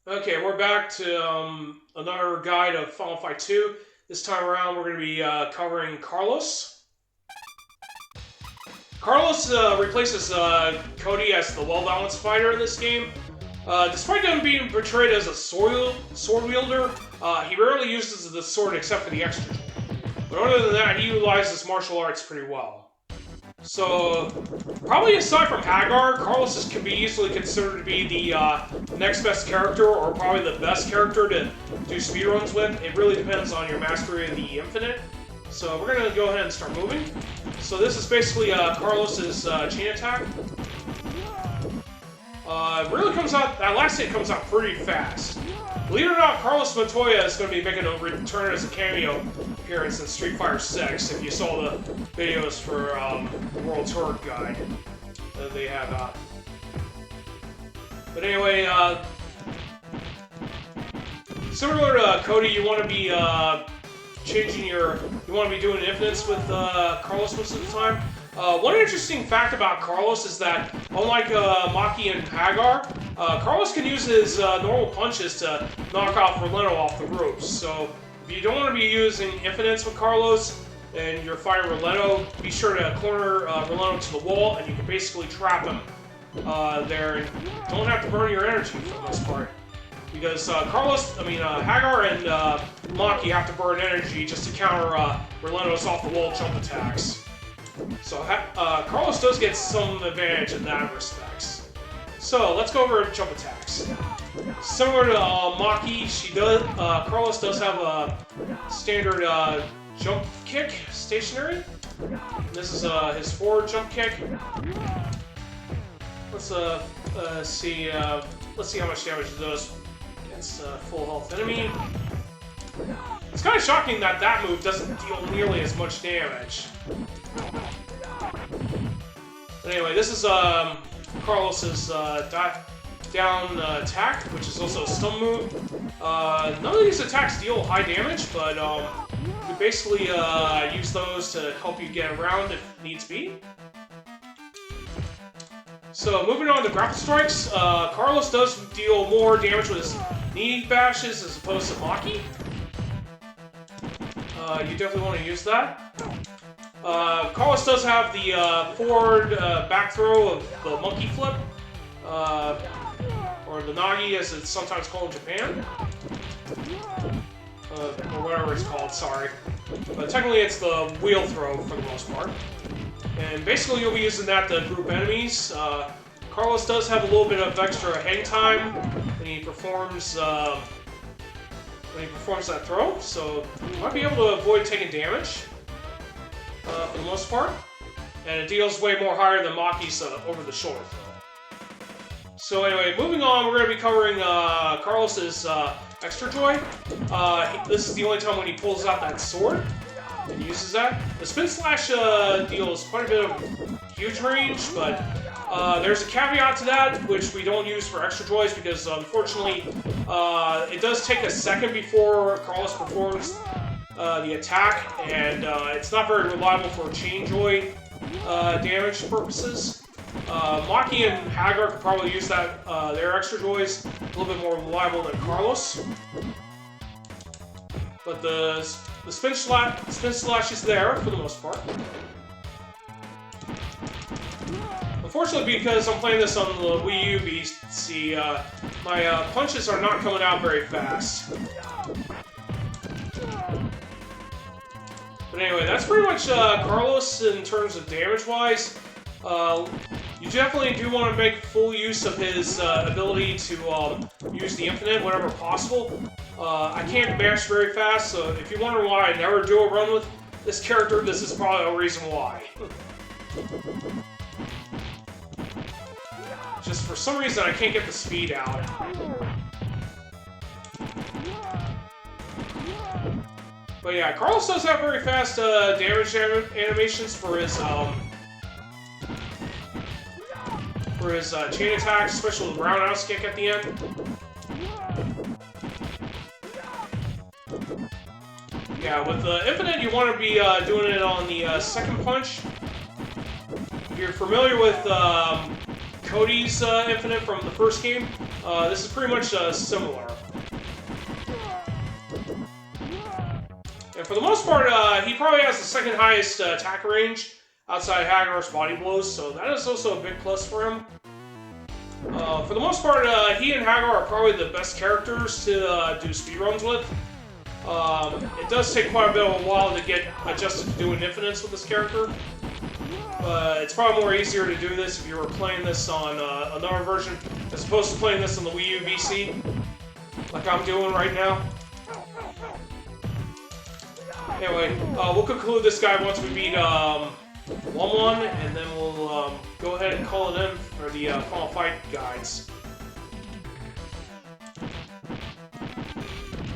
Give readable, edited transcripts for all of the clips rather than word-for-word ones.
Okay, we're back to another guide of Final Fight 2. This time around, we're going to be covering Carlos. Carlos replaces Cody as the well-balanced fighter in this game. Despite him being portrayed as a sword wielder, he rarely uses the sword except for the extra. But other than that, he utilizes martial arts pretty well. So, probably aside from Hagar, Carlos can be easily considered to be the next best character, or probably the best character to do speedruns with. It really depends on your mastery of the Infinite. So we're going to go ahead and start moving. So this is basically Carlos's chain attack. Really comes out, that last hit comes out pretty fast. Believe it or not, Carlos Montoya is going to be making a return as a cameo appearance in Street Fighter 6, if you saw the videos for the World Tour guide that they had. But anyway, similar to Cody, you want to be you want to be doing infinites with Carlos most of the time. One interesting fact about Carlos is that, unlike Maki and Hagar, Carlos can use his normal punches to knock off Roleno off the ropes. So, if you don't want to be using infinites with Carlos and you're fighting Roleno, be sure to corner Roleno to the wall, and you can basically trap him there, and don't have to burn your energy for the most part. Because Hagar and Maki have to burn energy just to counter Roleno's off-the-wall jump attacks. So Carlos does get some advantage in that respect. So let's go over jump attacks. Similar to Maki, Carlos does have a standard jump kick, stationary. This is his forward jump kick. Let's see. Let's see how much damage it does against full health enemy. It's kind of shocking that that move doesn't deal nearly as much damage. But anyway, this is Carlos's down attack, which is also a stun move. None of these attacks deal high damage, but you basically use those to help you get around if needs be. So moving on to grapple strikes, Carlos does deal more damage with his knee bashes as opposed to Maki. You definitely want to use that. Carlos does have the forward back throw of the monkey flip, or the nagi as it's sometimes called in Japan, or whatever it's called, sorry. But technically it's the wheel throw for the most part. And basically you'll be using that to group enemies. Carlos does have a little bit of extra hang time when he performs that throw, so you might be able to avoid taking damage for the most part. And it deals way more higher than Maki's over the shoulder throw. So anyway, moving on, we're going to be covering Carlos's extra joy. This is the only time when he pulls out that sword and uses that. The spin slash deals quite a bit of huge range, but there's a caveat to that, which we don't use for extra joys because unfortunately it does take a second before Carlos performs the attack, and it's not very reliable for chain joy damage purposes. Maki and Hagar could probably use that their extra joys a little bit more reliable than Carlos. But the spin slash is there for the most part. Unfortunately, because I'm playing this on the Wii U BC, my punches are not coming out very fast. But anyway, that's pretty much Carlos in terms of damage-wise. You definitely do want to make full use of his ability to use the infinite whenever possible. I can't mash very fast, so if you wonder why I never do a run with this character, this is probably a reason why. Just for some reason, I can't get the speed out. But yeah, Carlos does have very fast damage animations for his chain attacks, especially the roundhouse kick at the end. Yeah, with the infinite, you want to be doing it on the second punch. If you're familiar with Cody's infinite from the first game, This is pretty much similar. And for the most part, he probably has the second highest attack range outside Hagar's body blows, so that is also a big plus for him. For the most part, he and Hagar are probably the best characters to do speedruns with. It does take quite a bit of a while to get adjusted to doing infinites with this character. It's probably more easier to do this if you were playing this on another version, as opposed to playing this on the Wii U VC, like I'm doing right now. Anyway, we'll conclude this guy once we beat 1-1, and then we'll go ahead and call it in for the Final Fight guides.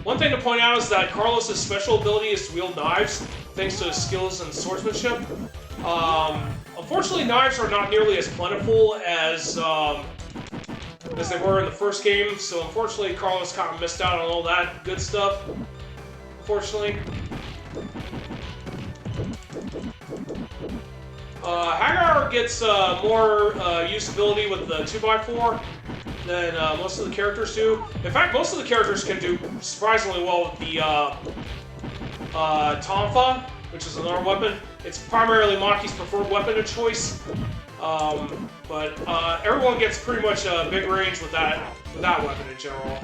One thing to point out is that Carlos' special ability is to wield knives, thanks to his skills and swordsmanship. Unfortunately, knives are not nearly as plentiful as they were in the first game, so unfortunately Carlos kind of missed out on all that good stuff, unfortunately. Hagar gets more usability with the 2x4 than most of the characters do. In fact, most of the characters can do surprisingly well with the Tonfa, which is another weapon. It's primarily Maki's preferred weapon of choice, but everyone gets pretty much a big range with that weapon in general.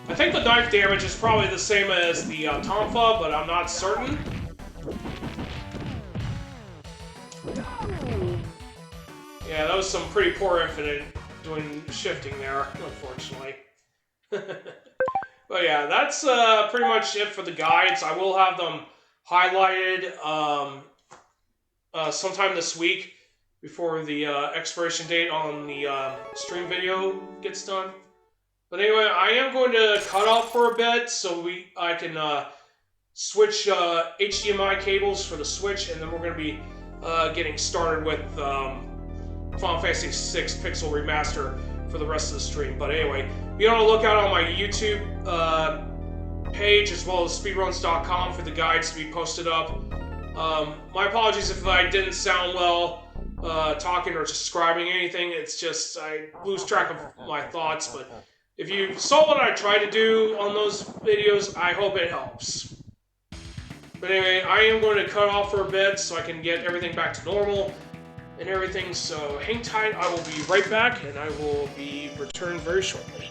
I think the knife damage is probably the same as the Tonfa, but I'm not certain. Yeah, that was some pretty poor infinite doing shifting there, unfortunately. But yeah, that's pretty much it for the guides. I will have them highlighted sometime this week before the expiration date on the stream video gets done. But anyway, I am going to cut off for a bit so I can switch HDMI cables for the Switch, and then we're going to be getting started with Final Fantasy VI Pixel Remaster for the rest of the stream. But anyway, be on the lookout on my YouTube page as well as speedruns.com for the guides to be posted up. My apologies if I didn't sound well talking or describing anything. It's just I lose track of my thoughts, but if you saw what I tried to do on those videos, I hope it helps. But anyway, I am going to cut off for a bit so I can get everything back to normal and everything. So hang tight, I will be right back, and I will be returned very shortly.